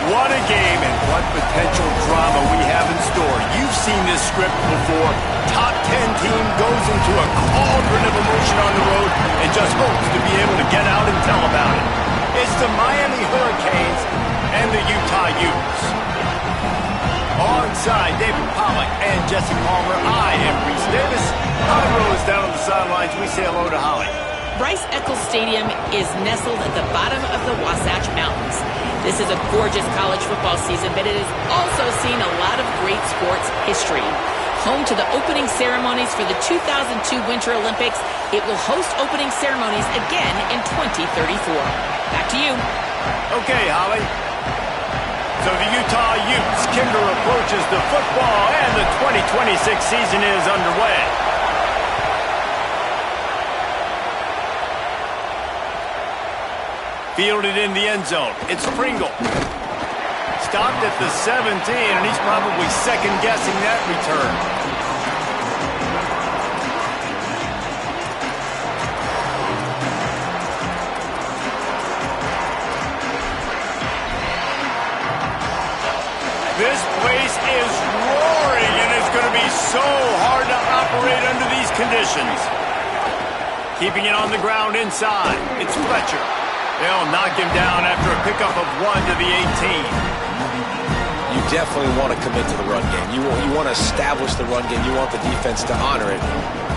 What a game and what potential drama we have in store. You've seen this script before. Top 10 team goes into a cauldron of emotion on the road and just hopes to be able to get out and tell about it. It's the Miami Hurricanes and the Utah Utes. Alongside David Pollack and Jesse Palmer, I am Reese Davis. Holly Rose down on the sidelines. We say hello to Holly. Bryce Eccles Stadium is nestled at the bottom of the Wasatch Mountains. This is a gorgeous college football season, but it has also seen a lot of great sports history. Home to the opening ceremonies for the 2002 Winter Olympics, it will host opening ceremonies again in 2034. Back to you. Okay, Holly. So the Utah Utes, Kinder approaches the football, and the 2026 season is underway. Fielded in the end zone. It's Pringle. Stopped at the 17, and he's probably second-guessing that return. This place is roaring, and it's going to be so hard to operate under these conditions. Keeping it on the ground inside. It's Fletcher. They'll knock him down after a pickup of 1 to the 18. You definitely want to commit to the run game. You want to establish the run game. You want the defense to honor it.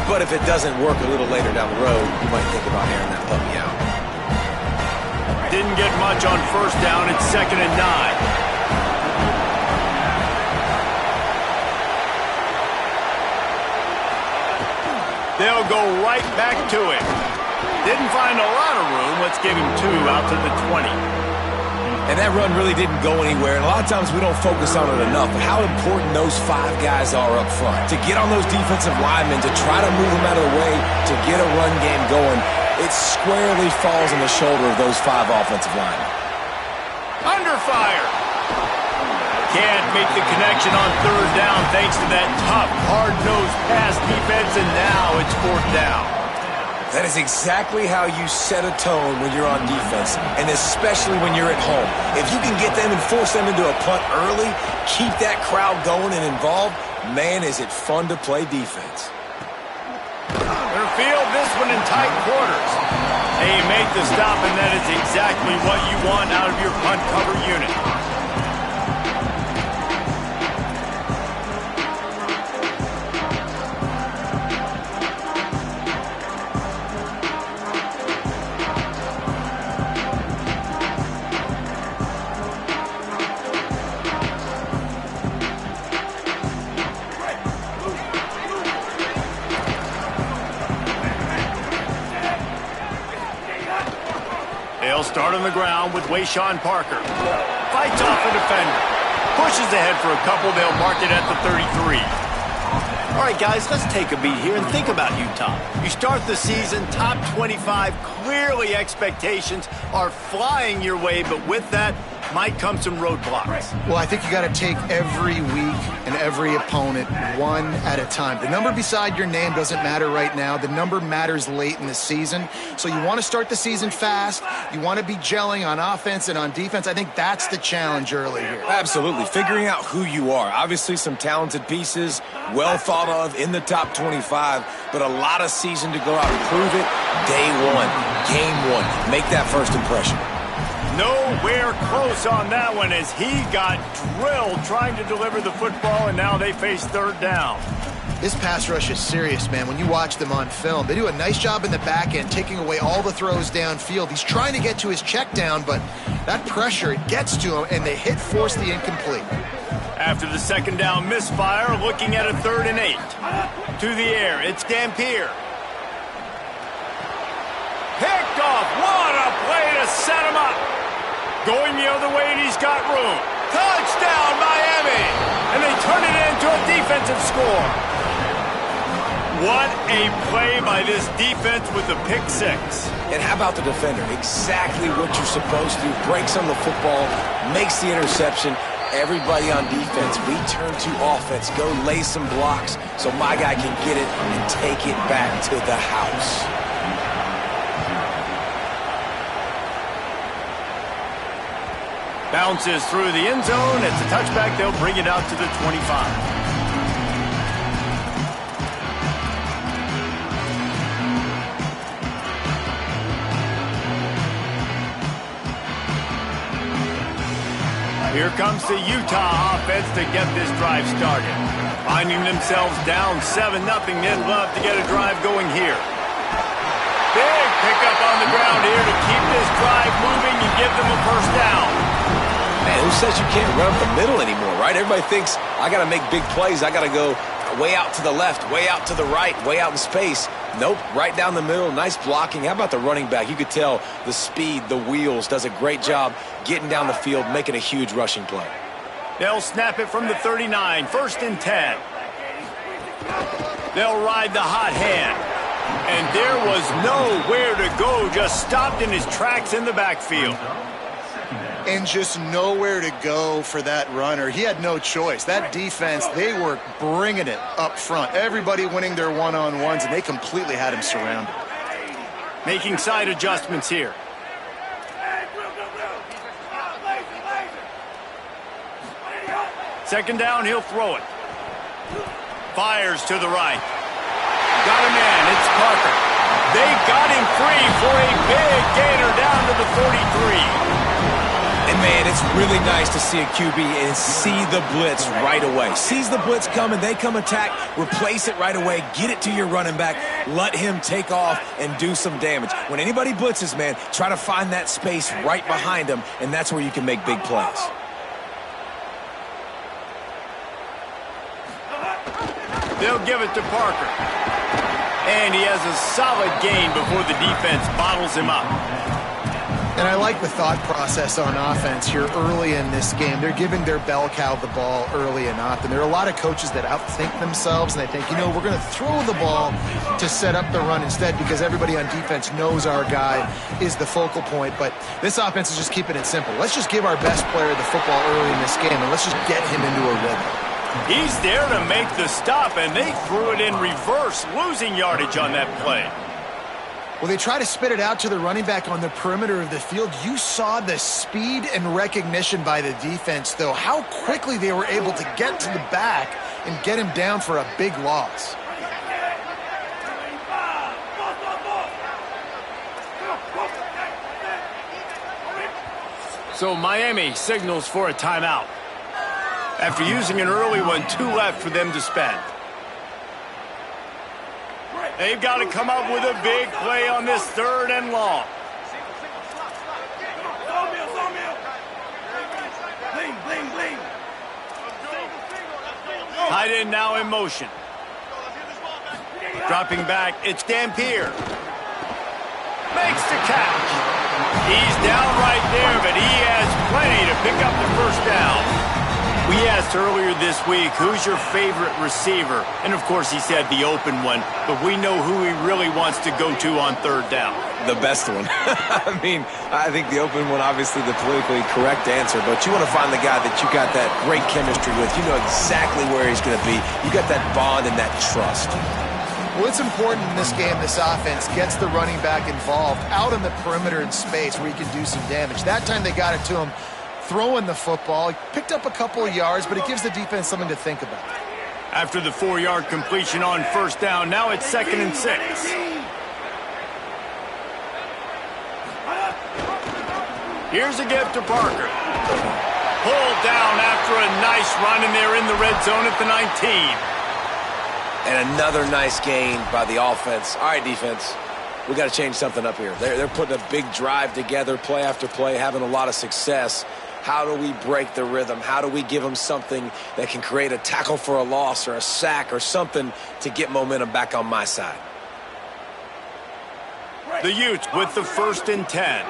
But if it doesn't work a little later down the road, you might think about airing that puppy out. Didn't get much on first down. It's 2nd and 9. They'll go right back to him. Didn't find a lot of room. Let's give him 2 out to the 20. And that run really didn't go anywhere. And a lot of times we don't focus on it enough. But how important those 5 guys are up front. To get on those defensive linemen, to try to move them out of the way, to get a run game going, it squarely falls on the shoulder of those 5 offensive linemen. Under fire. Can't make the connection on 3rd down thanks to that tough, hard-nosed pass defense, and now it's 4th down. That is exactly how you set a tone when you're on defense, and especially when you're at home. If you can get them and force them into a punt early, keep that crowd going and involved, man, is it fun to play defense. They'll field this one in tight quarters. They make the stop, and that is exactly what you want out of your punt cover unit. They'll start on the ground with Wayshawn Parker. Fights off a defender. Pushes ahead for a couple. They'll mark it at the 33. All right, guys, let's take a beat here and think about Utah. You start the season top 25. Clearly expectations are flying your way, but with that might come some roadblocks. Well, I think you got to take every week and every opponent one at a time. The number beside your name doesn't matter right now. The number matters late in the season. So you want to start the season fast. You want to be gelling on offense and on defense. I think that's the challenge early here. Absolutely. Figuring out who you are. Obviously some talented pieces, well thought of in the top 25, but a lot of season to go out and prove it. Day 1, game 1. Make that first impression. Nowhere close on that one as he got drilled trying to deliver the football, and now they face 3rd down. This pass rush is serious, man. When you watch them on film, they do a nice job in the back end, taking away all the throws downfield. He's trying to get to his check down, but that pressure, it gets to him, and they force the incomplete. After the 2nd down misfire, looking at a 3rd and 8. To the air, it's Dampier. Picked off. What a play to set him up. Going the other way, and he's got room. Touchdown, Miami! And they turn it into a defensive score. What a play by this defense with the pick 6. And how about the defender? Exactly what you're supposed to. Breaks on the football, makes the interception. Everybody on defense, we turn to offense. Go lay some blocks so my guy can get it and take it back to the house. Bounces through the end zone. It's a touchback. They'll bring it out to the 25. Here comes the Utah offense to get this drive started. Finding themselves down 7-0, they'd love to get a drive going here. Big pickup on the ground here to keep this drive moving and give them a first down. Man, who says you can't run up the middle anymore, right? Everybody thinks, I got to make big plays. I got to go way out to the left, way out to the right, way out in space. Nope, right down the middle. Nice blocking. How about the running back? You could tell the speed, the wheels, does a great job getting down the field, making a huge rushing play. They'll snap it from the 39, 1st and 10. They'll ride the hot hand. And there was nowhere to go, just stopped in his tracks in the backfield. And just nowhere to go for that runner. He had no choice. That defense, they were bringing it up front. Everybody winning their one-on-ones, and they completely had him surrounded. Making side adjustments here. Second down, he'll throw it. Fires to the right. Got a man, it's Parker. They got him free for a big gainer down to the 43. And, man, it's really nice to see a QB and see the blitz right away. Sees the blitz coming, they come attack, replace it right away, get it to your running back, let him take off and do some damage. When anybody blitzes, man, try to find that space right behind them, and that's where you can make big plays. They'll give it to Parker. And he has a solid gain before the defense bottles him up. And I like the thought process on offense here early in this game. They're giving their bell cow the ball early and often. There are a lot of coaches that outthink themselves, and they think, we're going to throw the ball to set up the run instead because everybody on defense knows our guy is the focal point. But this offense is just keeping it simple. Let's just give our best player the football early in this game, and let's just get him into a rhythm. He's there to make the stop, and they threw it in reverse, losing yardage on that play. Well, they try to spit it out to the running back on the perimeter of the field. You saw the speed and recognition by the defense, though, how quickly they were able to get to the back and get him down for a big loss. So Miami signals for a timeout. After using an early one, 2 left for them to spend. They've got to come up with a big play on this 3rd and long. Tight end now in motion. Dropping back, it's Dampier. Makes the catch. He's down right there, but he has plenty to pick up the first down. We asked earlier this week, who's your favorite receiver? And, of course, he said the open one, but we know who he really wants to go to on 3rd down. The best one. I think the open one, obviously the politically correct answer, but you want to find the guy that you got that great chemistry with. You know exactly where he's going to be. You got that bond and that trust. Well, it's important in this game, this offense gets the running back involved out on the perimeter in space where he can do some damage. That time they got it to him throwing the football. He picked up a couple of yards, but it gives the defense something to think about. After the 4-yard completion on 1st down, now it's 2nd and 6. Here's a gift to Parker. Pulled down after a nice run, and they're in the red zone at the 19. And another nice gain by the offense. All right, defense, we got to change something up here. They're putting a big drive together, play after play, having a lot of success. How do we break the rhythm? How do we give them something that can create a tackle for a loss or a sack or something to get momentum back on my side? The Utes with the 1st and 10.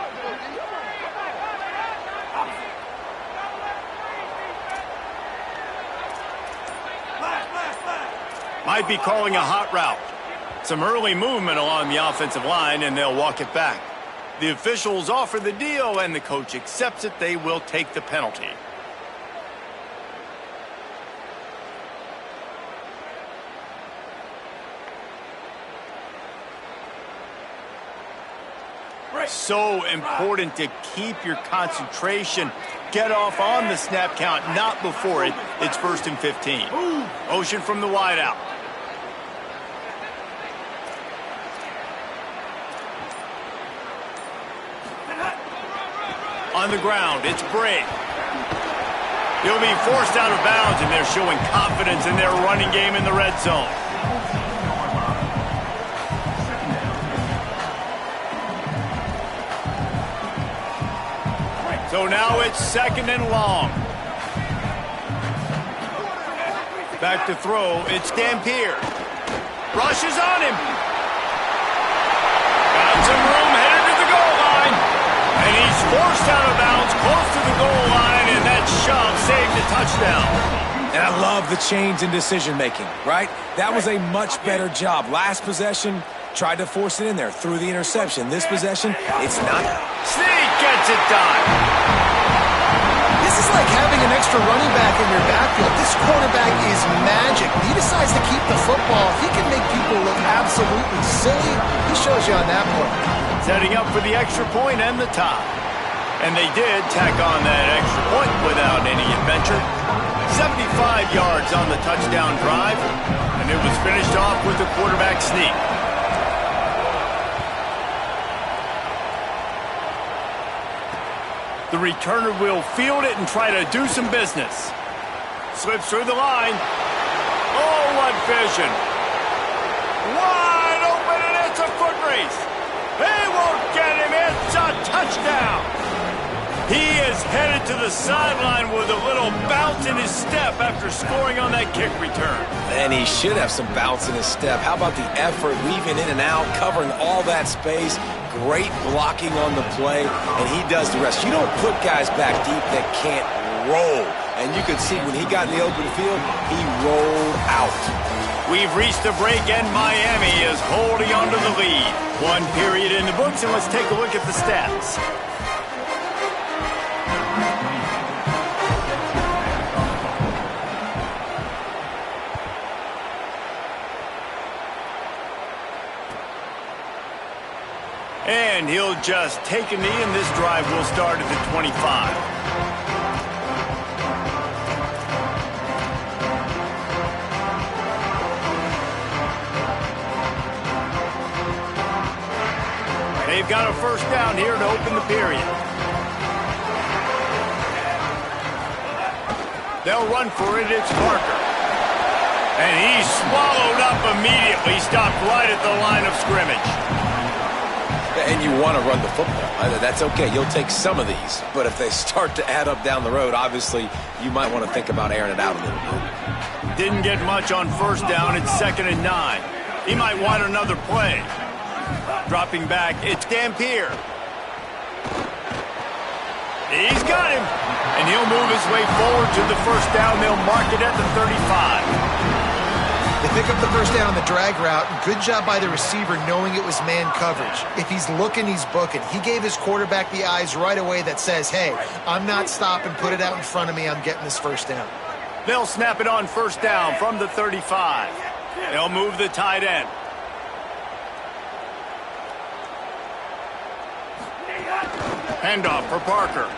Might be calling a hot route. Some early movement along the offensive line, and they'll walk it back. The officials offer the deal, and the coach accepts it. They will take the penalty. So important to keep your concentration. Get off on the snap count, not before it. It's 1st and 15. Motion from the wide out. On the ground, it's Bray. He'll be forced out of bounds, and they're showing confidence in their running game in the red zone. So now it's 2nd and long. Back to throw, it's Dampier. Rushes on him. Got some room, headed to the goal line. And he's forced out of bounds, close to the goal line, and that shove saved a touchdown. And I love the change in decision-making, right? That was a much better job. Last possession, tried to force it in there, threw the interception. This possession, it's not. Sneak gets it done. This is like having an extra running back in your backfield. This quarterback is magic. He decides to keep the football. He can make people look absolutely silly. He shows you on that play. Setting up for the extra point and the tie. And they did tack on that extra point without any adventure. 75 yards on the touchdown drive, and it was finished off with a quarterback sneak. The returner will field it and try to do some business. Slips through the line. Oh, what vision. Wide open, and it's a foot race. They won't get him. It's a touchdown. He is headed to the sideline with a little bounce in his step after scoring on that kick return. And he should have some bounce in his step. How about the effort, weaving in and out, covering all that space. Great blocking on the play, and he does the rest. You don't put guys back deep that can't roll. And you could see when he got in the open field, he rolled out. We've reached the break, and Miami is holding on to the lead. 1 period in the books, and let's take a look at the stats. And he'll just take a knee, and this drive will start at the 25. They've got a first down here to open the period. They'll run for it. It's Parker. And he's swallowed up immediately, stopped right at the line of scrimmage. And you want to run the football. That's okay. You'll take some of these. But if they start to add up down the road, obviously, you might want to think about airing it out a little bit. Didn't get much on first down. It's 2nd and 9. He might want another play. Dropping back, it's Dampier. He's got him. And he'll move his way forward to the first down. They'll mark it at the 35. They pick up the first down on the drag route. Good job by the receiver knowing it was man coverage. If he's looking, he's booking. He gave his quarterback the eyes right away that says, hey, I'm not stopping. Put it out in front of me. I'm getting this first down. They'll snap it on first down from the 35. They'll move the tight end. Handoff for Parker.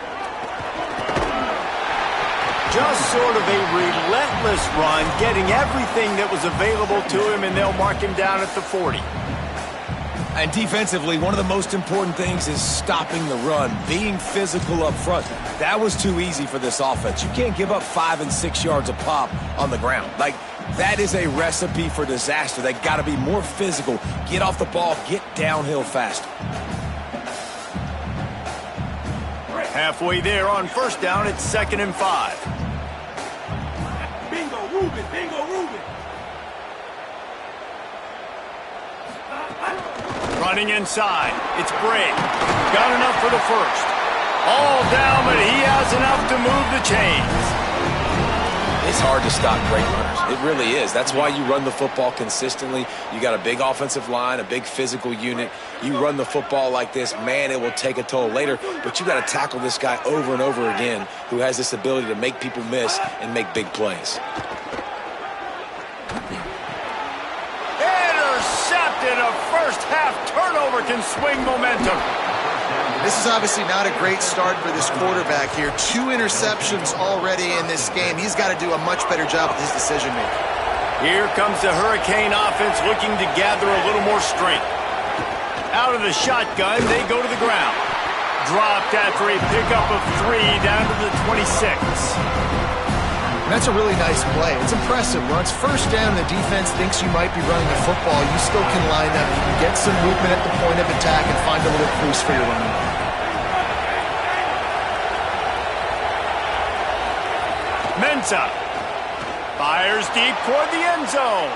Just sort of a relentless run, getting everything that was available to him, and they'll mark him down at the 40. And defensively, one of the most important things is stopping the run, being physical up front. That was too easy for this offense. You can't give up 5 and 6 yards a pop on the ground. Like, that is a recipe for disaster. They got to be more physical, get off the ball, get downhill faster. Halfway there on first down, it's 2nd and 5. Bingo, Ruben, bingo, Ruben. Running inside, it's Bray. Got enough for the first. All down, but he has enough to move the chains. It's hard to stop great runners. It really is. That's why you run the football consistently. You got a big offensive line, a big physical unit. You run the football like this, man, it will take a toll later. But you got to tackle this guy over and over again who has this ability to make people miss and make big plays. Intercepted. A first half turnover can swing momentum. This is obviously not a great start for this quarterback here. 2 interceptions already in this game. He's got to do a much better job with his decision-making. Here comes the Hurricane offense looking to gather a little more strength. Out of the shotgun, they go to the ground. Dropped after a pickup of 3 down to the 26. That's a really nice play. It's impressive. When it's first down, the defense thinks you might be running the football. You still can line up. You can get some movement at the point of attack and find a little crease for your running. Mensa fires deep toward the end zone.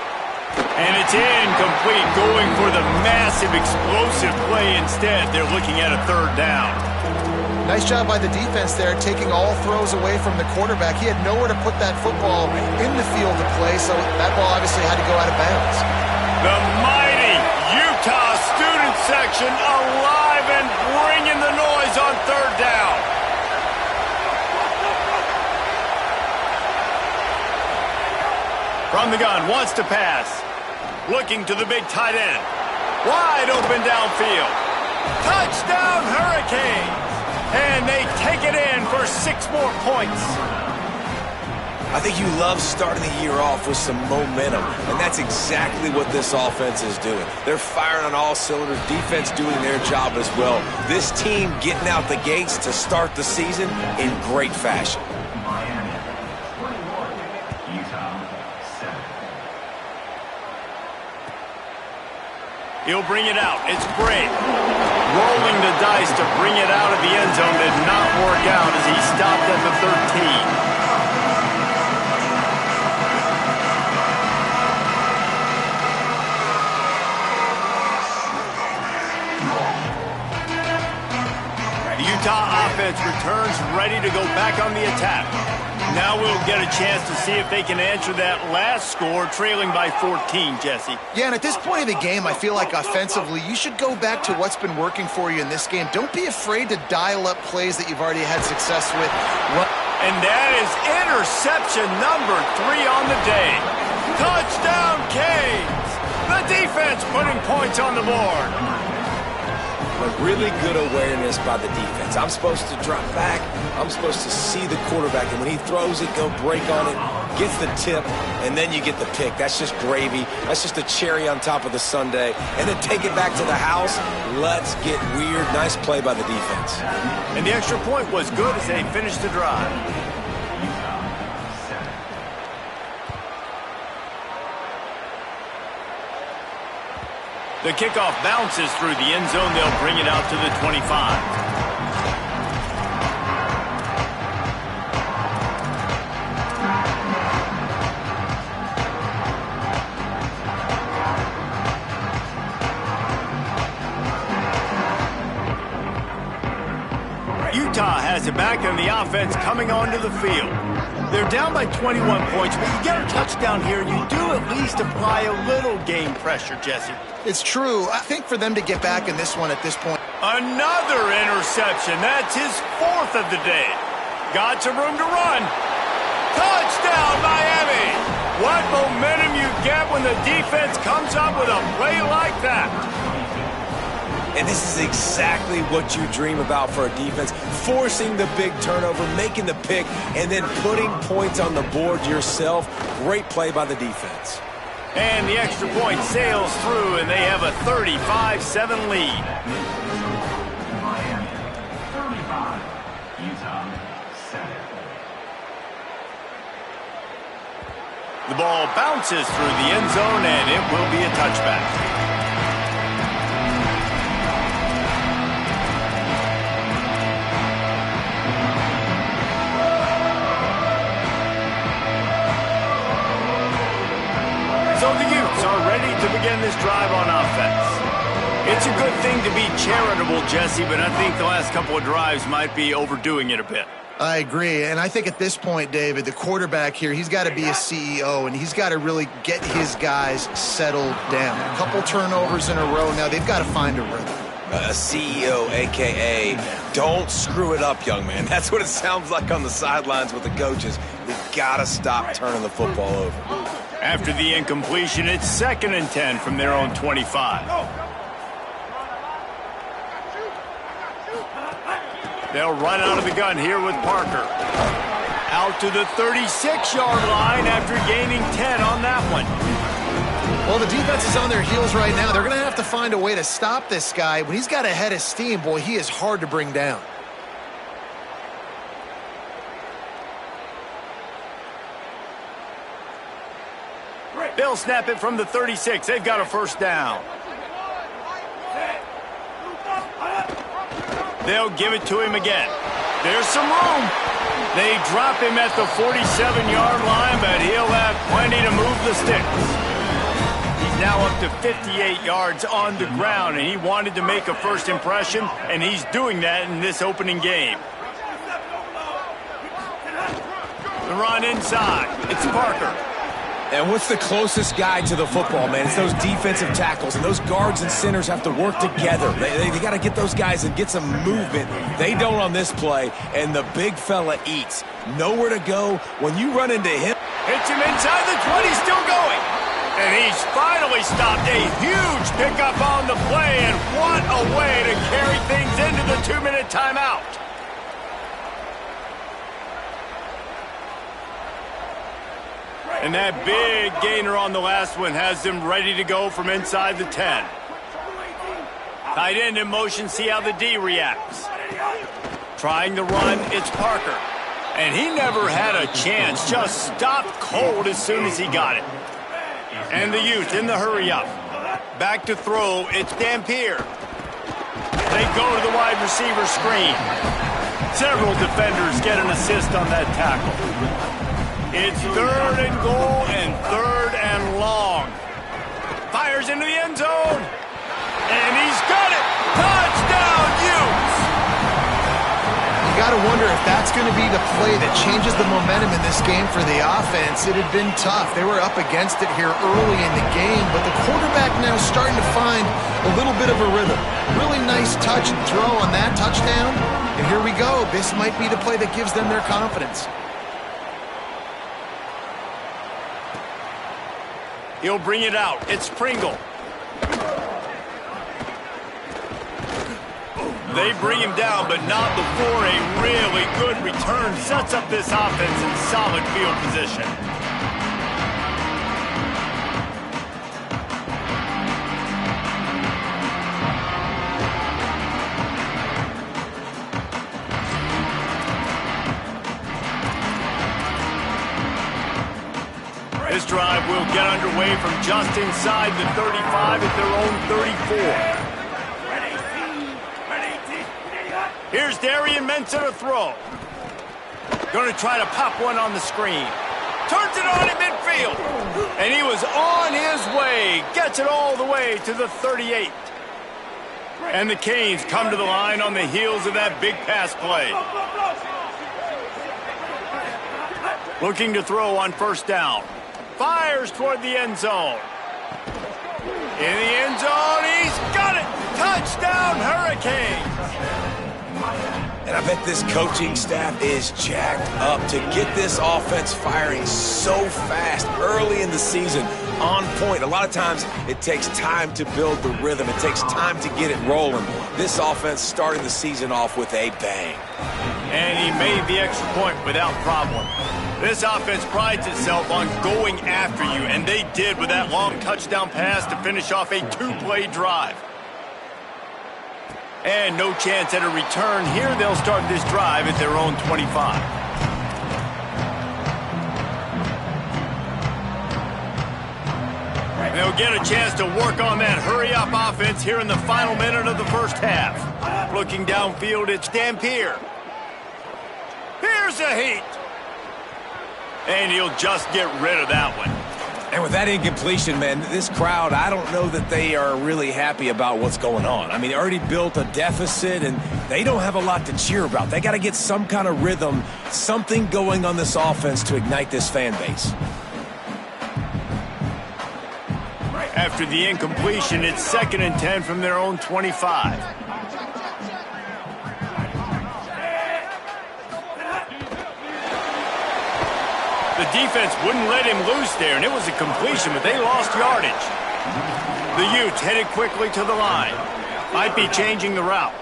And it's incomplete, going for the massive explosive play instead. They're looking at a 3rd down. Nice job by the defense there, taking all throws away from the quarterback. He had nowhere to put that football in the field to play, so that ball obviously had to go out of bounds. The mighty Utah student section alive and bringing the noise on 3rd down. From the gun, wants to pass. Looking to the big tight end. Wide open downfield. Touchdown Hurricanes! And they take it in for 6 more points. I think you love starting the year off with some momentum, and that's exactly what this offense is doing. They're firing on all cylinders, defense doing their job as well. This team getting out the gates to start the season in great fashion. He'll bring it out. It's Gray. Rolling the dice to bring it out of the end zone did not work out as he stopped at the 13. The Utah offense returns ready to go back on the attack. Now we'll get a chance to see if they can answer that last score, trailing by 14, Jesse. Yeah, and at this point of the game, I feel like offensively, you should go back to what's been working for you in this game. Don't be afraid to dial up plays that you've already had success with. And that is interception number 3 on the day. Touchdown, Canes! The defense putting points on the board. A really good awareness by the defense. I'm supposed to drop back. I'm supposed to see the quarterback, and when he throws it, go break on it, gets the tip, and then you get the pick. That's just gravy. That's just a cherry on top of the sundae. And then take it back to the house. Let's get weird. Nice play by the defense. And the extra point was good as they finished the drive. The kickoff bounces through the end zone. They'll bring it out to the 25. Utah has it back, and the offense coming onto the field. They're down by 21 points, but you get a touchdown here, and you do at least apply a little game pressure, Jesse. It's true. I think for them to get back in this one at this point. Another interception. That's his 4th of the day. Got some room to run. Touchdown, Miami! What momentum you get when the defense comes up with a play like that. And this is exactly what you dream about for a defense. Forcing the big turnover, making the pick, and then putting points on the board yourself. Great play by the defense. And the extra point sails through, and they have a 35-7 lead. Miami, 35, Utah, 7. The ball bounces through the end zone, and it will be a touchback. So the Utes are ready to begin this drive on offense. It's a good thing to be charitable, Jesse, but I think the last couple of drives might be overdoing it a bit. I agree, and I think at this point, David, the quarterback here, he's got to be a CEO, and he's got to really get his guys settled down. A couple turnovers in a row now. They've got to find a rhythm. A CEO, a.k.a. don't screw it up, young man. That's what it sounds like on the sidelines with the coaches. We've got to stop turning the football over. After the incompletion, it's 2nd and 10 from their own 25. They'll run out of the gun here with Parker. Out to the 36-yard line after gaining 10 on that one. Well, the defense is on their heels right now. They're going to have to find a way to stop this guy. When he's got a head of steam, boy, he is hard to bring down. They'll snap it from the 36. They've got a first down. They'll give it to him again. There's some room. They drop him at the 47-yard line, but he'll have plenty to move the sticks. He's now up to 58 yards on the ground, and he wanted to make a first impression, and he's doing that in this opening game. The run inside. It's Parker. And what's the closest guy to the football, man? It's those defensive tackles, and those guards and centers have to work together. They got to get those guys and get some movement. They don't on this play, and the big fella eats. Nowhere to go. When you run into him. Hits him inside the 20, still going. And he's finally stopped. A huge pickup on the play, and what a way to carry things into the 2-minute timeout. And that big gainer on the last one has them ready to go from inside the 10. Tight end in motion, see how the D reacts. Trying to run, it's Parker. And he never had a chance, just stopped cold as soon as he got it. And the youth in the hurry up. Back to throw, it's Dampier. They go to the wide receiver screen. Several defenders get an assist on that tackle. It's 3rd and goal and 3rd and long. Fires into the end zone. And he's got it. Touchdown, Utes. You got to wonder if that's going to be the play that changes the momentum in this game for the offense. It had been tough. They were up against it here early in the game, but the quarterback now starting to find a little bit of a rhythm. Really nice touch and throw on that touchdown. And here we go. This might be the play that gives them their confidence. He'll bring it out. It's Pringle. They bring him down, but not before a really good return sets up this offense in solid field position. This drive will get underway from just inside the 35 at their own 34. Here's Darian Mensah to throw. Going to try to pop one on the screen. Turns it on in midfield. And he was on his way. Gets it all the way to the 38. And the Canes come to the line on the heels of that big pass play. Looking to throw on first down. Fires toward the end zone. In the end zone, he's got it! Touchdown, Hurricanes! And I bet this coaching staff is jacked up to get this offense firing so fast early in the season, on point. A lot of times it takes time to build the rhythm. It takes time to get it rolling. This offense starting the season off with a bang. And he made the extra point without problem. This offense prides itself on going after you, and they did with that long touchdown pass to finish off a 2-play drive. And no chance at a return. Here they'll start this drive at their own 25. They'll get a chance to work on that hurry-up offense here in the final minute of the first half. Looking downfield, it's Dampier. Here's a heat. And he'll just get rid of that one. And with that incompletion, man, this crowd, I don't know that they are really happy about what's going on. I mean, they already built a deficit, and they don't have a lot to cheer about. They got to get some kind of rhythm, something going on this offense to ignite this fan base. After the incompletion, it's 2nd and 10 from their own 25. The defense wouldn't let him loose there, and it was a completion, but they lost yardage. The Utes headed quickly to the line. Might be changing the route.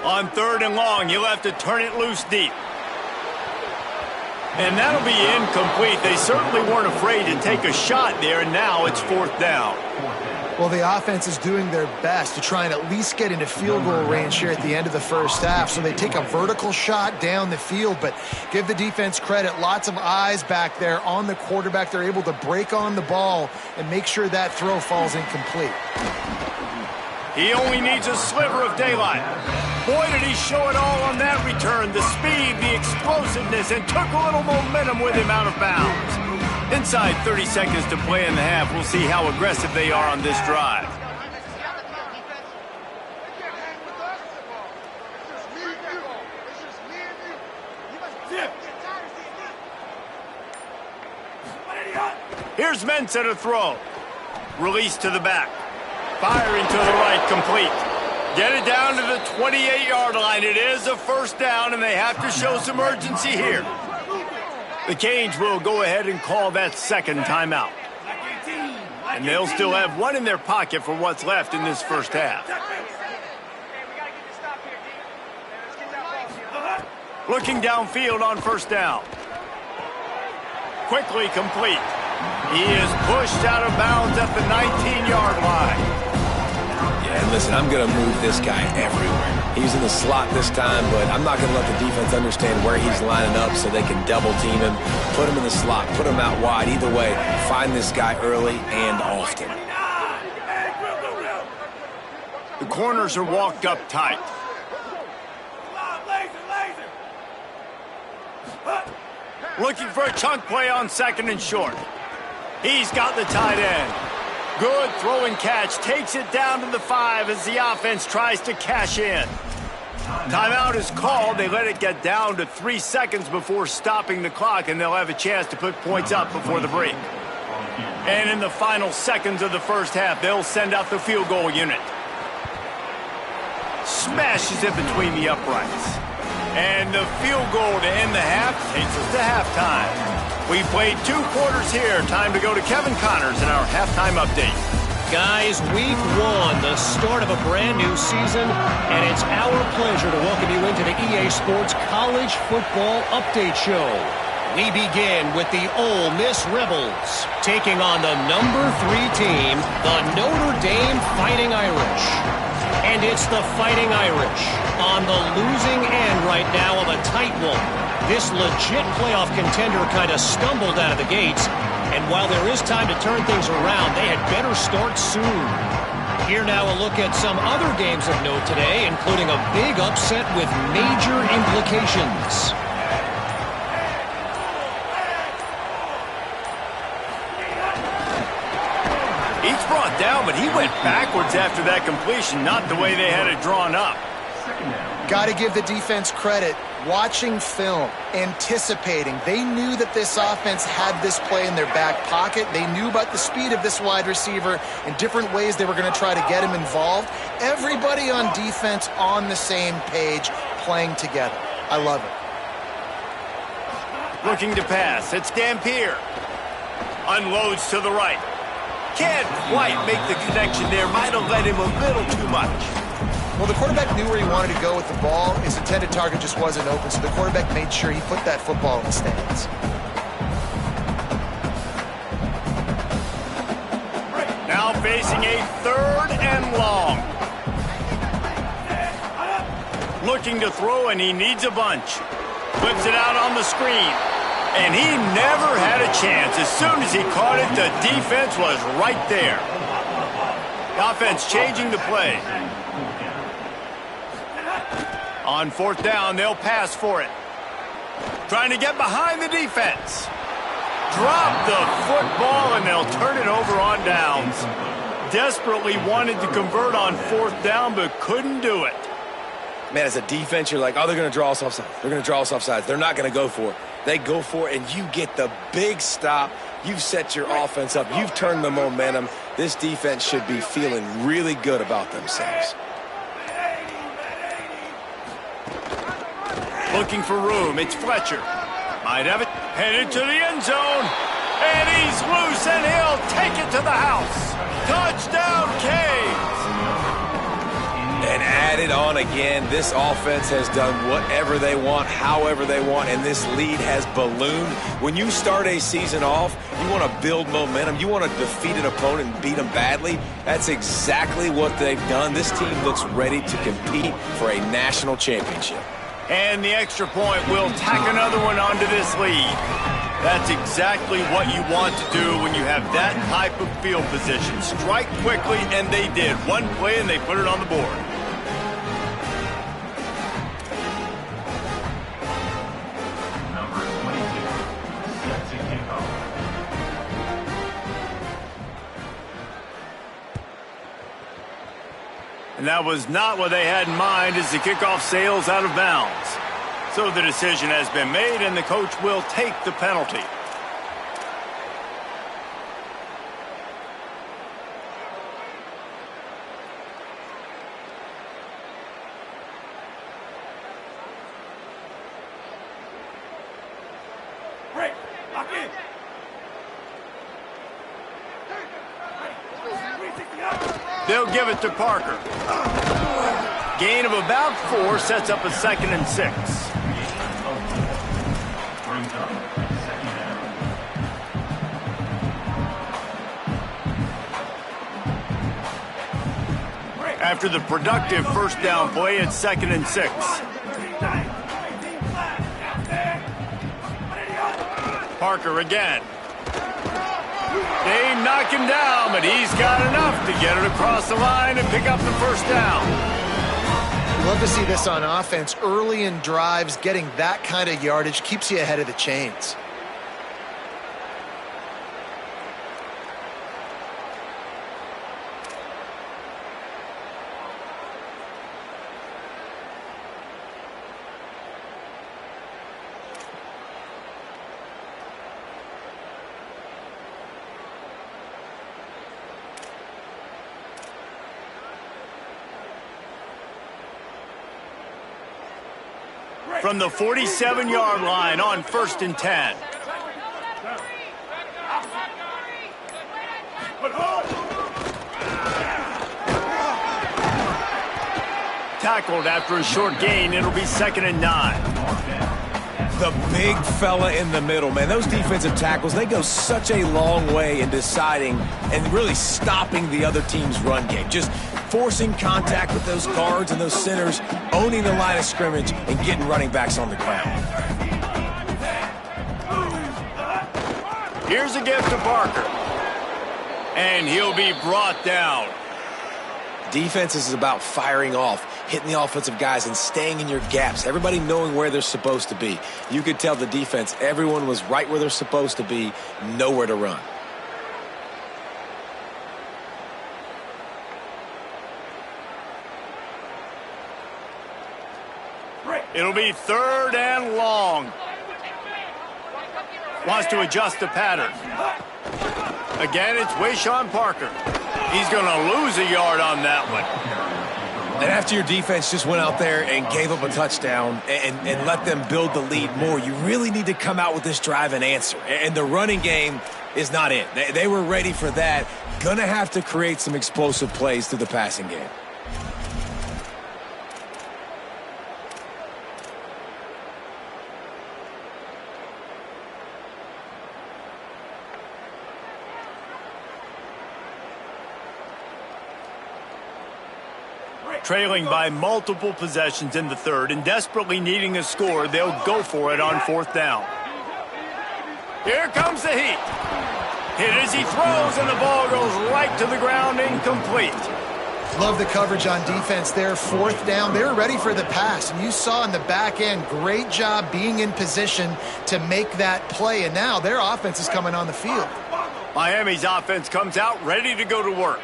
On 3rd and long, he'll have to turn it loose deep. And that'll be incomplete. They certainly weren't afraid to take a shot there, and now it's 4th down. Well, the offense is doing their best to try and at least get into field goal range here at the end of the first half. So they take a vertical shot down the field, but give the defense credit. Lots of eyes back there on the quarterback. They're able to break on the ball and make sure that throw falls incomplete. He only needs a sliver of daylight. Boy, did he show it all on that return. The speed, the explosiveness, and took a little momentum with him out of bounds. Inside 30 seconds to play in the half. We'll see how aggressive they are on this drive. Here's Mensah to throw. Release to the back. Firing to the right, complete. Get it down to the 28-yard line. It is a 1st down, and they have to show some urgency here. The Canes will go ahead and call that 2nd timeout. And they'll still have one in their pocket for what's left in this first half. Looking downfield on 1st down. Quickly complete. He is pushed out of bounds at the 19-yard line. Yeah, and listen, I'm going to move this guy everywhere. He's in the slot this time, but I'm not going to let the defense understand where he's lining up so they can double team him, put him in the slot, put him out wide. Either way, find this guy early and often. The corners are walked up tight. Looking for a chunk play on 2nd and short. He's got the tight end. Good throw and catch. Takes it down to the 5 as the offense tries to cash in. Timeout is called. They let it get down to 3 seconds before stopping the clock, and they'll have a chance to put points up before the break. And in the final seconds of the first half, they'll send out the field goal unit. Smashes it between the uprights. And the field goal to end the half takes us to halftime. We played 2 quarters here. Time to go to Kevin Connors in our halftime update. Guys, week 1, the start of a brand new season, and it's our pleasure to welcome you into the EA Sports College Football Update Show. We begin with the Ole Miss Rebels, taking on the number 3 team, the Notre Dame Fighting Irish. And it's the Fighting Irish on the losing end right now of a tight one. This legit playoff contender kind of stumbled out of the gates, and while there is time to turn things around, they had better start soon. Here now a look at some other games of note today, including a big upset with major implications. He's brought down, but he went backwards after that completion, not the way they had it drawn up. Got to give the defense credit. Watching film, anticipating. They knew that this offense had this play in their back pocket. They knew about the speed of this wide receiver and different ways they were going to try to get him involved. Everybody on defense on the same page, playing together. I love it. Looking to pass. It's Dampier. Unloads to the right. Can't quite make the connection there. Might have led him a little too much. Well, the quarterback knew where he wanted to go with the ball. His intended target just wasn't open, so the quarterback made sure he put that football in the stands. Now facing a 3rd and long. Looking to throw, and he needs a bunch. Flips it out on the screen. And he never had a chance. As soon as he caught it, the defense was right there. Offense changing the play. On 4th down, they'll pass for it. Trying to get behind the defense. Drop the football, and they'll turn it over on downs. Desperately wanted to convert on 4th down, but couldn't do it. Man, as a defense, you're like, oh, they're going to draw us offside. They're going to draw us offsides. They're not going to go for it. They go for it, and you get the big stop. You've set your offense up. You've turned the momentum. This defense should be feeling really good about themselves. Looking for room. It's Fletcher. Might have it. Headed to the end zone. And he's loose, and he'll take it to the house. Touchdown, Canes. And added on again. This offense has done whatever they want, however they want, and this lead has ballooned. When you start a season off, you want to build momentum. You want to defeat an opponent and beat them badly. That's exactly what they've done. This team looks ready to compete for a national championship. And the extra point will tack another one onto this lead. That's exactly what you want to do when you have that type of field position. Strike quickly, and they did. One play, and they put it on the board. Number 22, set to kick off. And that was not what they had in mind as the kickoff sails out of bounds. So the decision has been made, and the coach will take the penalty. Break. Lock in. They'll give it to Parker. Gain of about 4 sets up a 2nd and 6. Brings up second down. After the productive first down play, it's 2nd and 6. Parker again. They knock him down, but he's got enough to get it across the line and pick up the first down. Love to see this on offense. Early in drives, getting that kind of yardage keeps you ahead of the chains. From the 47-yard line on 1st and 10. Tackled after a short gain. It'll be 2nd and 9. The big fella in the middle, man. Those defensive tackles, they go such a long way in deciding and really stopping the other team's run game. Just forcing contact with those guards and those centers, owning the line of scrimmage, and getting running backs on the ground. Here's a gift to Parker. And he'll be brought down. Defense is about firing off, hitting the offensive guys and staying in your gaps. Everybody knowing where they're supposed to be. You could tell the defense, everyone was right where they're supposed to be, nowhere to run. It'll be 3rd and long. Wants to adjust the pattern. Again, it's Wayshawn Parker. He's going to lose a yard on that one. And after your defense just went out there and gave up a touchdown and let them build the lead more, you really need to come out with this drive and answer. And the running game is not it. They were ready for that. Going to have to create some explosive plays through the passing game. Trailing by multiple possessions in the 3rd and desperately needing a score, they'll go for it on 4th down. Here comes the heat. Hit as he throws, and the ball goes right to the ground, incomplete. Love the coverage on defense there. 4th down, they were ready for the pass. And you saw in the back end, great job being in position to make that play. And now their offense is coming on the field. Miami's offense comes out ready to go to work.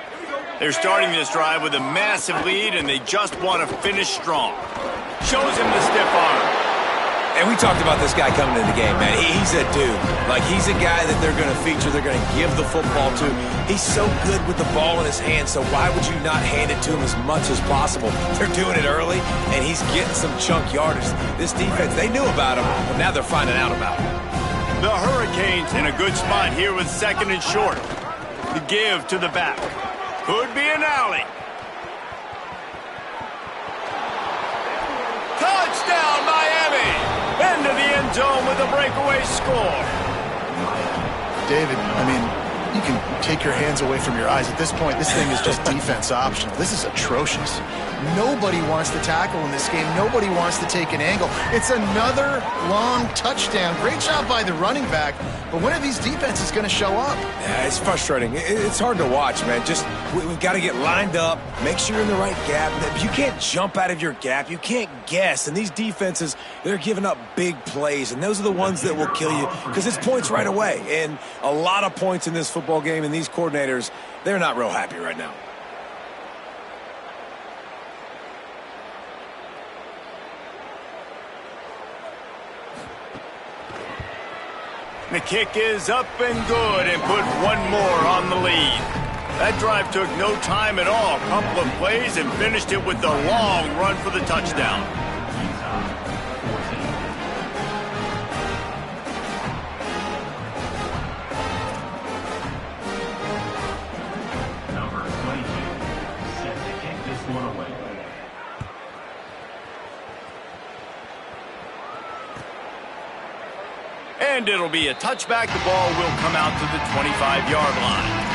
They're starting this drive with a massive lead, and they just want to finish strong. Shows him the stiff arm. And we talked about this guy coming into the game, man. He's a dude. Like, he's a guy that they're going to feature, they're going to give the football to. He's so good with the ball in his hand, so why would you not hand it to him as much as possible? They're doing it early, and he's getting some chunk yardage. This defense, they knew about him, but now they're finding out about him. The Hurricanes in a good spot here with 2nd and short. The give to the back. Could be an alley. Touchdown, Miami! Into the end zone with a breakaway score. David, I mean, you can take your hands away from your eyes. At this point, this thing is just defense optional. This is atrocious. Nobody wants to tackle in this game. Nobody wants to take an angle. It's another long touchdown. Great job by the running back, but when are these defenses going to show up? Yeah, it's frustrating. It's hard to watch, man. We've got to get lined up, make sure you're in the right gap. You can't jump out of your gap. You can't guess. And these defenses, they're giving up big plays, and those are the ones that will kill you because it's points right away. And a lot of points in this football game, and these coordinators, they're not real happy right now. The kick is up and good and put one more on the lead. That drive took no time at all. A couple of plays and finished it with a long run for the touchdown. Number 22 set to kick this one away. And it'll be a touchback. The ball will come out to the 25-yard line.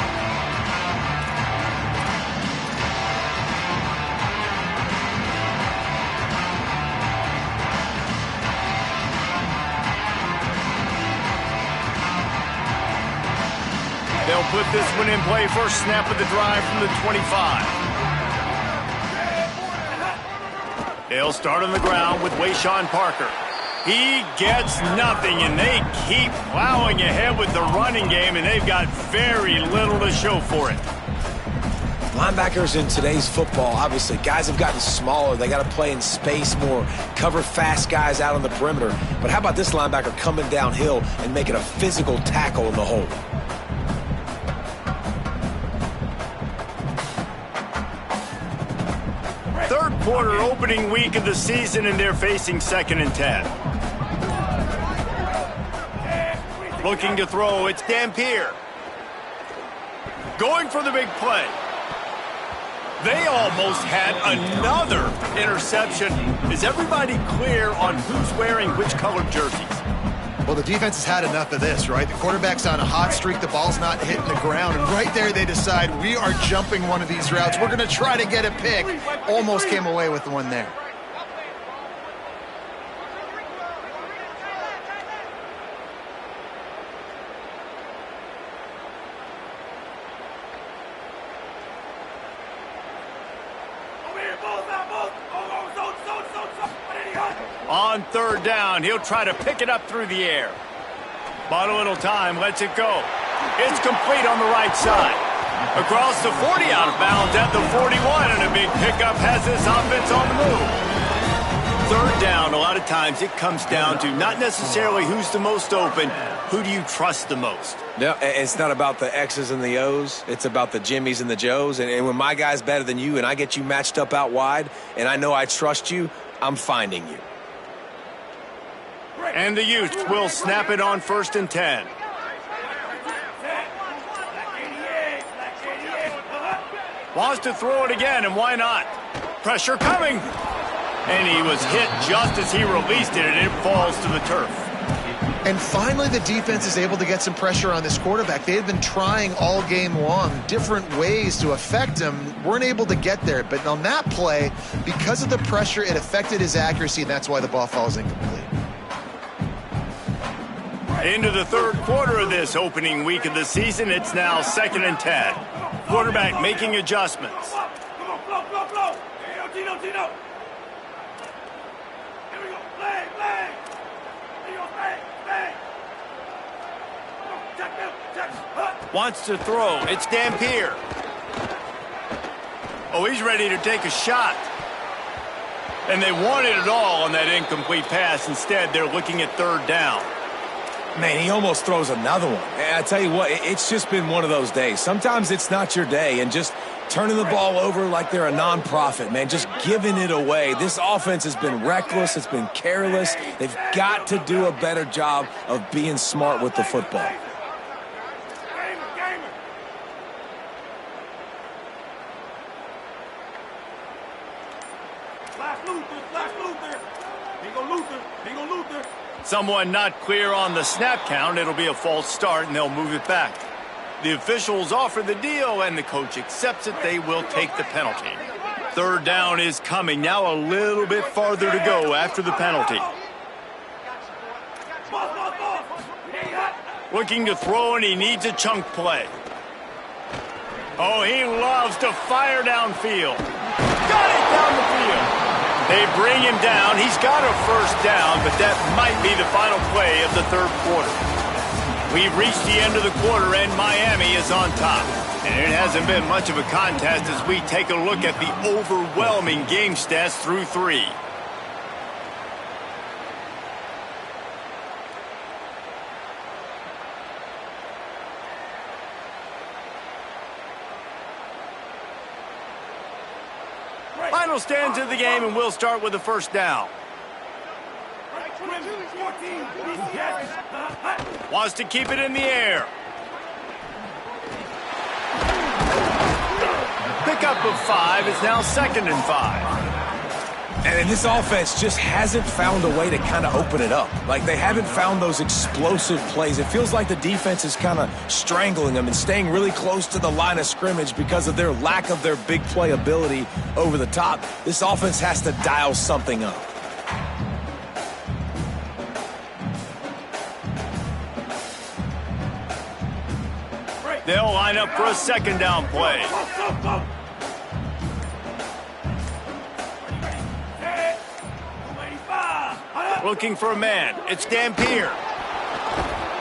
They'll put this one in play. First snap of the drive from the 25. They'll start on the ground with Wayshawn Parker. He gets nothing, and they keep plowing ahead with the running game, and they've got very little to show for it. Linebackers in today's football, obviously, guys have gotten smaller. They got to play in space more, cover fast guys out on the perimeter. But how about this linebacker coming downhill and making a physical tackle in the hole? Third quarter opening week of the season, and they're facing 2nd and 10. Looking to throw, it's Dampier. Going for the big play. They almost had another interception. Is everybody clear on who's wearing which colored jerseys? Well, the defense has had enough of this, right? The quarterback's on a hot streak. The ball's not hitting the ground. And right there, they decide, we are jumping one of these routes. We're going to try to get a pick. Almost came away with one there. On third down, he'll try to pick it up through the air. Bought a little time, lets it go. It's complete on the right side. Across the 40, out of bounds at the 41, and a big pickup has this offense on the move. Third down, a lot of times it comes down to not necessarily who's the most open, who do you trust the most? No, it's not about the X's and the O's. It's about the Jimmys and the Joes. And when my guy's better than you and I get you matched up out wide and I know I trust you, I'm finding you. And the Utes will snap it on 1st and 10. Wants to throw it again, and why not? Pressure coming. And he was hit just as he released it, and it falls to the turf. And finally, the defense is able to get some pressure on this quarterback. They had been trying all game long different ways to affect him. Weren't able to get there. But on that play, because of the pressure, it affected his accuracy, and that's why the ball falls incomplete. Into the third quarter of this opening week of the season, it's now 2nd and 10. Quarterback making adjustments. Come on, flow. Hey, Tino. Here we go. Play. Here you go, play. Come on, check. Wants to throw. It's Dampier. Oh, he's ready to take a shot. And they wanted it all on that incomplete pass. Instead, they're looking at third down. Man, he almost throws another one. And I tell you what, it's just been one of those days. Sometimes it's not your day, and just turning the ball over like they're a nonprofit, man, just giving it away. This offense has been reckless. It's been careless. They've got to do a better job of being smart with the football. Flash Luther. Someone not clear on the snap count. It'll be a false start, and they'll move it back. The officials offer the deal, and the coach accepts it. They will take the penalty. Third down is coming. Now a little bit farther to go after the penalty. Looking to throw, and he needs a chunk play. Oh, he loves to fire downfield. Got it down the field. They bring him down. He's got a first down, but that might be the final play of the third quarter. We've reached the end of the quarter, and Miami is on top. And it hasn't been much of a contest as we take a look at the overwhelming game stats through 3. Final stands of the game, and we'll start with the first down. Wants to keep it in the air. Pickup of 5 is now 2nd and 5. And this offense just hasn't found a way to kind of open it up. Like, they haven't found those explosive plays. It feels like the defense is kind of strangling them and staying really close to the line of scrimmage because of their lack of their big play ability over the top. This offense has to dial something up. They'll line up for a 2nd down play. Looking for a man. It's Dampier.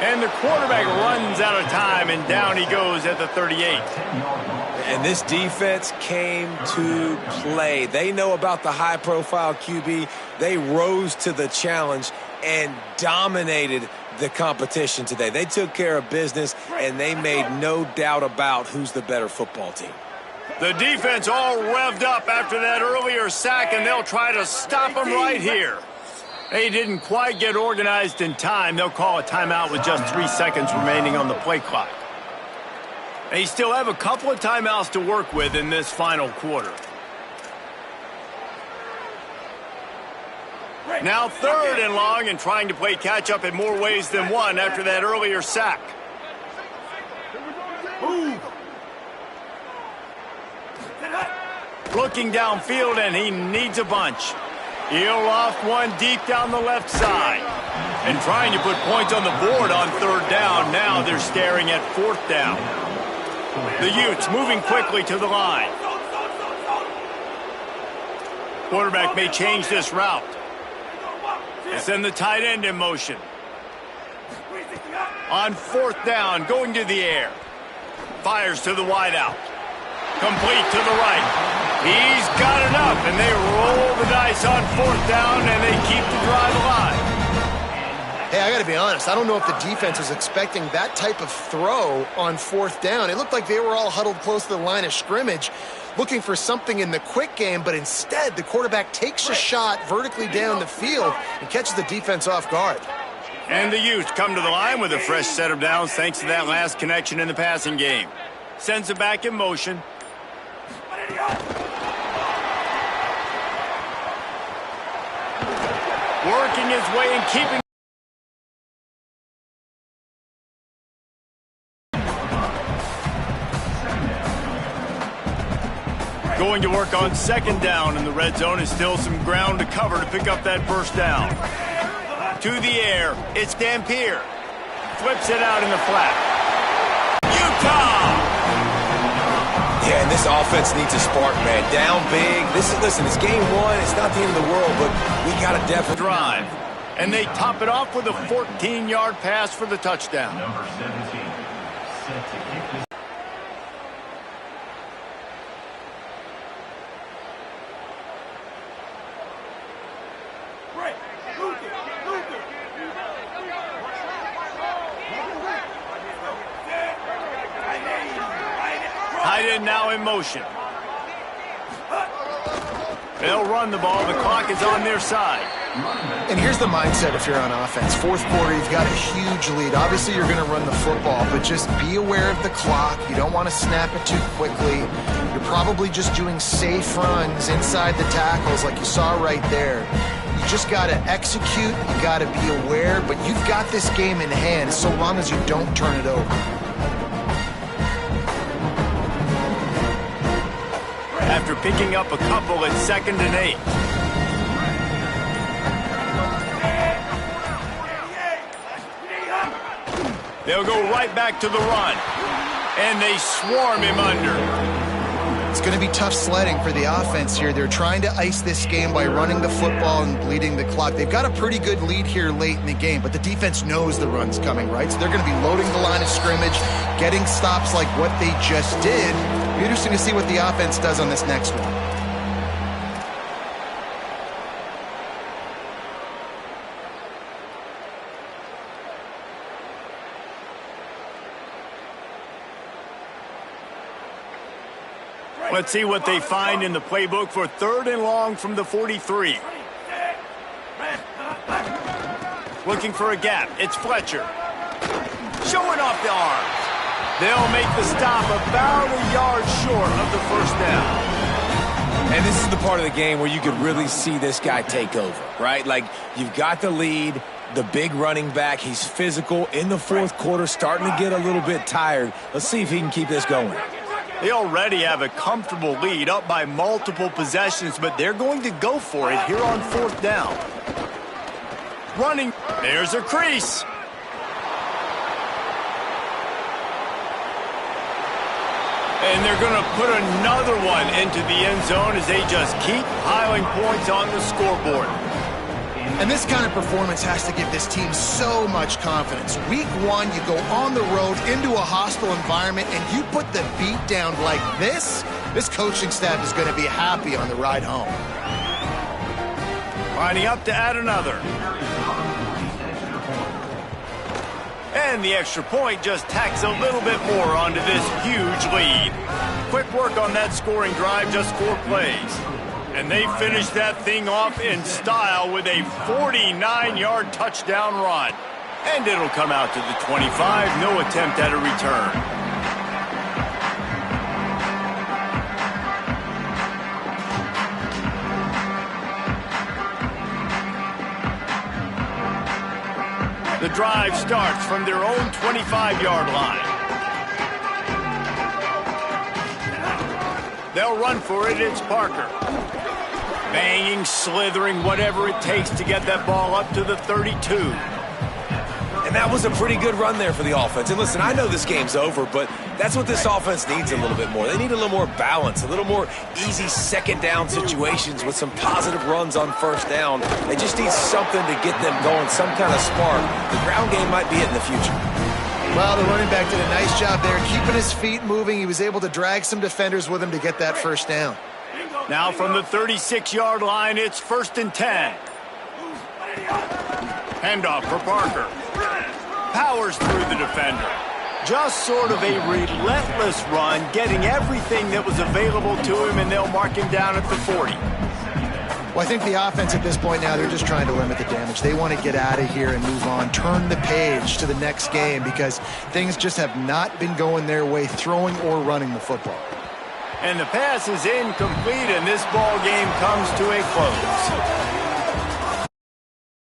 And the quarterback runs out of time, and down he goes at the 38. And this defense came to play. They know about the high-profile QB. They rose to the challenge and dominated the competition today. They took care of business, and they made no doubt about who's the better football team. The defense all revved up after that earlier sack, and they'll try to stop them right here. They didn't quite get organized in time. They'll call a timeout with just 3 seconds remaining on the play clock. They still have a couple of timeouts to work with in this final quarter. Now 3rd and long, and trying to play catch-up in more ways than one after that earlier sack. Looking downfield, and he needs a bunch. He'll loft one deep down the left side. And trying to put points on the board on 3rd down. Now they're staring at 4th down. The Utes moving quickly to the line. Quarterback may change this route. They send the tight end in motion. On 4th down, going to the air. Fires to the wideout. Complete to the right. He's got enough, and they roll the dice on 4th down, and they keep the drive alive. Hey, I got to be honest. I don't know if the defense was expecting that type of throw on 4th down. It looked like they were all huddled close to the line of scrimmage, looking for something in the quick game, but instead the quarterback takes a shot vertically down the field and catches the defense off guard. And the Utes come to the line with a fresh set of downs thanks to that last connection in the passing game. Sends it back in motion. Working his way and keeping. Going to work on 2nd down, and the red zone is still some ground to cover to pick up that first down. To the air, it's Dampier. Flips it out in the flat. Utah! Yeah, and this offense needs a spark, man. Down big. Listen, it's game 1. It's not the end of the world, but we got to definitely drive. And they top it off with a 14-yard pass for the touchdown. Number 17, set to kick this. Tight end now in motion. They'll run the ball. The clock is on their side. And here's the mindset if you're on offense. 4th quarter, you've got a huge lead. Obviously, you're going to run the football, but just be aware of the clock. You don't want to snap it too quickly. You're probably just doing safe runs inside the tackles like you saw right there. You just got to execute. You got to be aware. But you've got this game in hand so long as you don't turn it over. After picking up a couple at 2nd and 8. They'll go right back to the run. And they swarm him under. It's going to be tough sledding for the offense here. They're trying to ice this game by running the football and bleeding the clock. They've got a pretty good lead here late in the game, but the defense knows the run's coming, right? So they're going to be loading the line of scrimmage, getting stops like what they just did. It'll be interesting to see what the offense does on this next one. Let's see what they find in the playbook for 3rd and long from the 43. Looking for a gap. It's Fletcher. Showing off the arms. They'll make the stop about a yard short of the first down. And this is the part of the game where you could really see this guy take over, right? Like, you've got the lead, the big running back. He's physical in the 4th quarter, starting to get a little bit tired. Let's see if he can keep this going. They already have a comfortable lead, up by multiple possessions, but they're going to go for it here on 4th down. Running. There's a crease. And they're going to put another one into the end zone as they just keep piling points on the scoreboard. And this kind of performance has to give this team so much confidence. Week 1, you go on the road into a hostile environment and you put the beat down like this coaching staff is going to be happy on the ride home. Lining up to add another. And the extra point just tacks a little bit more onto this huge lead. Quick work on that scoring drive, just 4 plays. And they finished that thing off in style with a 49-yard touchdown run. And it'll come out to the 25, no attempt at a return. The drive starts from their own 25-yard line. They'll run for it. It's Parker. Banging, slithering, whatever it takes to get that ball up to the 32. And that was a pretty good run there for the offense. And listen, I know this game's over, but that's what this offense needs a little bit more. They need a little more balance, a little more easy 2nd down situations with some positive runs on 1st down. They just need something to get them going, some kind of spark. The ground game might be it in the future. Well, the running back did a nice job there, keeping his feet moving. He was able to drag some defenders with him to get that 1st down. Now from the 36-yard line, it's 1st and 10. Handoff for Parker. Powers through the defender. Just sort of a relentless run, getting everything that was available to him, and they'll mark him down at the 40. Well, I think the offense at this point now, they're just trying to limit the damage. They want to get out of here and move on, turn the page to the next game because things just have not been going their way, throwing or running the football. And the pass is incomplete, and this ball game comes to a close.